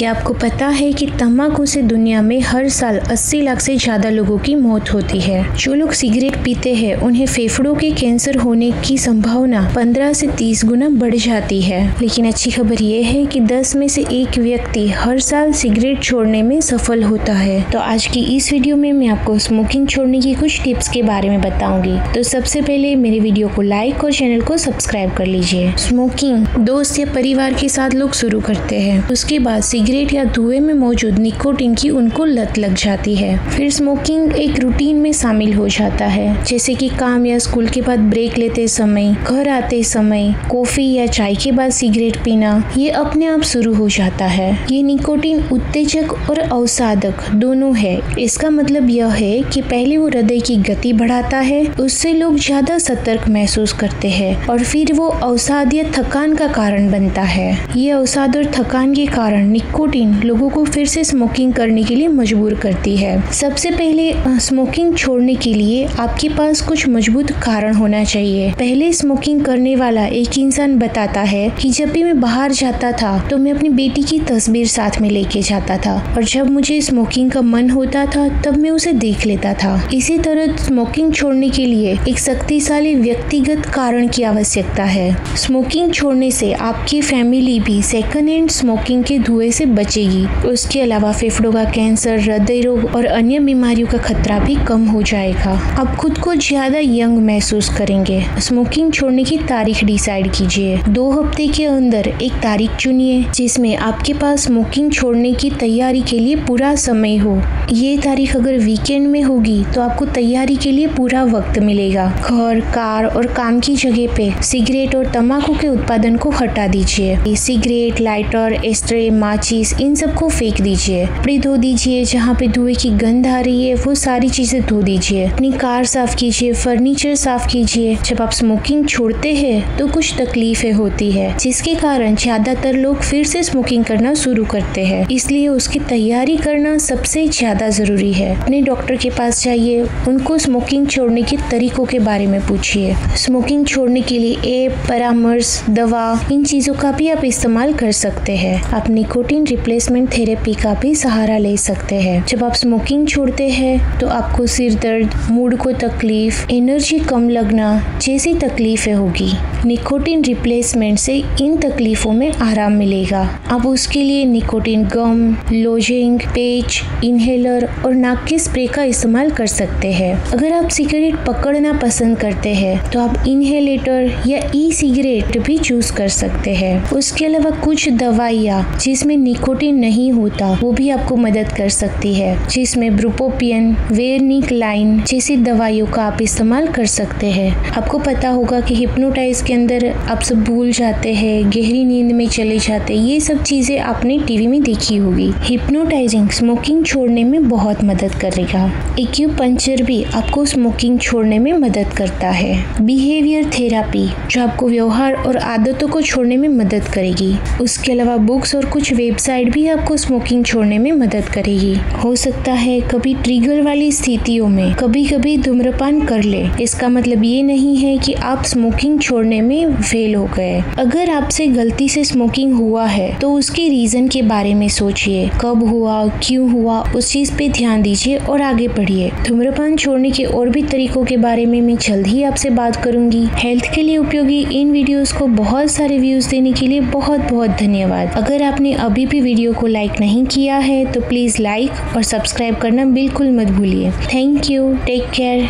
क्या आपको पता है कि तंबाकू से दुनिया में हर साल 80 लाख से ज्यादा लोगों की मौत होती है। जो लोग सिगरेट पीते हैं उन्हें फेफड़ों के कैंसर होने की संभावना 15 से 30 गुना बढ़ जाती है। लेकिन अच्छी खबर ये है कि 10 में से एक व्यक्ति हर साल सिगरेट छोड़ने में सफल होता है। तो आज की इस वीडियो में मैं आपको स्मोकिंग छोड़ने की कुछ टिप्स के बारे में बताऊंगी। तो सबसे पहले मेरे वीडियो को लाइक और चैनल को सब्सक्राइब कर लीजिए। स्मोकिंग दोस्त या परिवार के साथ लोग शुरू करते हैं, उसके बाद सिगरेट या धुएं में मौजूद निकोटीन की उनको लत लग जाती है। फिर स्मोकिंग एक रूटीन में शामिल हो जाता है, जैसे कि काम या स्कूल के बाद ब्रेक लेते समय, घर आते समय, कॉफी या चाय के बाद सिगरेट पीना, ये अपने आप शुरू हो जाता है। ये निकोटीन उत्तेजक और अवसादक दोनों है। इसका मतलब यह है कि पहले वो हृदय की गति बढ़ाता है, उससे लोग ज्यादा सतर्क महसूस करते हैं, और फिर वो अवसाद या थकान का कारण बनता है। ये अवसाद और थकान के कारण निकोटीन लोगों को फिर से स्मोकिंग करने के लिए मजबूर करती है। सबसे पहले स्मोकिंग छोड़ने के लिए आपके पास कुछ मजबूत कारण होना चाहिए। पहले स्मोकिंग करने वाला एक इंसान बताता है कि जब भी मैं बाहर जाता था तो मैं अपनी बेटी की तस्वीर साथ में लेके जाता था, और जब मुझे स्मोकिंग का मन होता था तब मैं उसे देख लेता था। इसी तरह स्मोकिंग छोड़ने के लिए एक शक्तिशाली व्यक्तिगत कारण की आवश्यकता है। स्मोकिंग छोड़ने से आपकी फैमिली भी सेकंड हैंड स्मोकिंग के धुएं से बचेगी। उसके अलावा फेफड़ों का कैंसर, हृदय रोग और अन्य बीमारियों का खतरा भी कम हो जाएगा। आप खुद को ज्यादा यंग महसूस करेंगे। स्मोकिंग छोड़ने की तारीख डिसाइड कीजिए। 2 हफ्ते के अंदर एक तारीख चुनिए जिसमें आपके पास स्मोकिंग छोड़ने की तैयारी के लिए पूरा समय हो। ये तारीख अगर वीकेंड में होगी तो आपको तैयारी के लिए पूरा वक्त मिलेगा। घर, कार और काम की जगह पे सिगरेट और तंबाकू के उत्पादन को हटा दीजिए। सिगरेट, लाइटर, एस्ट्रे, माचिस, इन सब को फेंक दीजिए। कपड़े धो दीजिए, जहाँ पे धुएं की गंध आ रही है वो सारी चीजें धो दीजिए। अपनी कार साफ कीजिए, फर्नीचर साफ कीजिए। जब आप स्मोकिंग छोड़ते हैं तो कुछ तकलीफें होती है, जिसके कारण ज्यादातर लोग फिर से स्मोकिंग करना शुरू करते हैं। इसलिए उसकी तैयारी करना सबसे ज्यादा जरूरी है। अपने डॉक्टर के पास जाइए, उनको स्मोकिंग छोड़ने के तरीकों के बारे में पूछिए। स्मोकिंग छोड़ने के लिए ऐप, परामर्श, दवा, इन चीजों का भी आप इस्तेमाल कर सकते हैं। आप निकोटीन रिप्लेसमेंट थेरेपी का भी सहारा ले सकते हैं। जब आप स्मोकिंग छोड़ते हैं तो आपको सिर दर्द, मूड को तकलीफ, एनर्जी कम लगना जैसी तकलीफें होगी। निकोटीन रिप्लेसमेंट से इन तकलीफों में आराम मिलेगा। आप उसके लिए निकोटीन गम, लोजेंग, पेच, इनहेलर और नाक के स्प्रे का इस्तेमाल कर सकते हैं। अगर आप सिगरेट पकड़ना पसंद करते हैं तो आप इनहेलेटर या ई सिगरेट भी चूज कर सकते हैं। उसके अलावा कुछ दवाइयाँ जिसमें निकोटीन नहीं होता वो भी आपको मदद कर सकती है, जिसमें ब्रुपोपियन, वेरनिकलाइन जैसी दवाइयों का आप इस्तेमाल कर सकते हैं। आपको पता होगा कि हिप्नोटाइज के अंदर आप सब भूल जाते हैं, गहरी नींद में चले जाते हैं। ये सब चीजें आपने टीवी में देखी होगी। हिप्नोटाइजिंग स्मोकिंग छोड़ने में बहुत मदद करेगा। एक्यूपंक्चर भी आपको स्मोकिंग छोड़ने में मदद करता है। बिहेवियर थेरापी जो आपको व्यवहार और आदतों को छोड़ने में मदद करेगी। उसके अलावा बुक्स और कुछ वेबसाइट भी आपको स्मोकिंग छोड़ने में मदद करेगी। हो सकता है कभी ट्रिगर वाली स्थितियों में कभी कभी धूम्रपान कर ले। इसका मतलब ये नहीं है कि आप स्मोकिंग छोड़ने में फेल हो गए। अगर आपसे गलती से स्मोकिंग हुआ है तो उसके रीजन के बारे में सोचिए। कब हुआ, क्यों हुआ, उस चीज पे ध्यान दीजिए और आगे बढ़िए। धूम्रपान छोड़ने के और भी तरीकों के बारे में मैं जल्द ही आपसे बात करूंगी। हेल्थ के लिए उपयोगी इन वीडियोस को बहुत सारे व्यूज देने के लिए बहुत बहुत धन्यवाद। अगर आपने अभी भी वीडियो को लाइक नहीं किया है तो प्लीज लाइक और सब्सक्राइब करना बिल्कुल मत भूलिए। Thank you, take care.